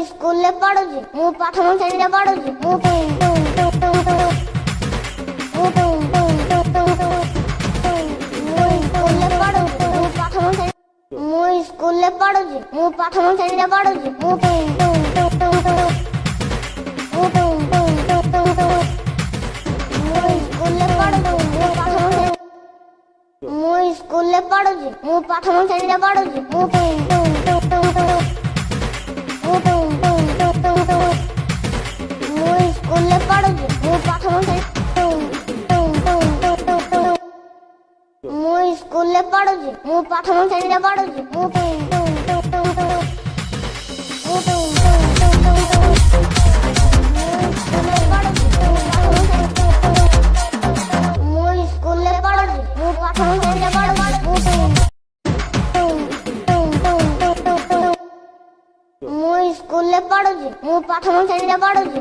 ସ୍କୁଲରେ ପଢୁଛି, ମୁଁ ପ୍ରଥମ ଶ୍ରେଣୀରେ ପଢୁଛି। ମୁଁ ସ୍କୁଲରେ ପଢୁଛି, ମୁଁ ପ୍ରଥମ ଶ୍ରେଣୀରେ ପଢୁଛି। ମୁଁ ସ୍କୁଲରେ ପଢୁଛି, ମୁଁ ପ୍ରଥମ ଶ୍ରେଣୀରେ ପଢୁଛି। ମୁଁ ସ୍କୁଲରେ ପଢୁଛି, ମୁଁ ପ୍ରଥମ ସ୍କୁଲରେ ପଢୁଛି, ମୁଁ ପ୍ରଥମ ଶ୍ରେଣୀରେ ପଢୁଛି। ମୁଁ ସ୍କୁଲରେ ପଢୁଛି, ମୁଁ ପ୍ରଥମ ଶ୍ରେଣୀରେ ପଢୁଛି। ମୁଁ ସ୍କୁଲରେ ପଢୁଛି, ମୁଁ ପ୍ରଥମ ଶ୍ରେଣୀରେ ପଢୁଛି।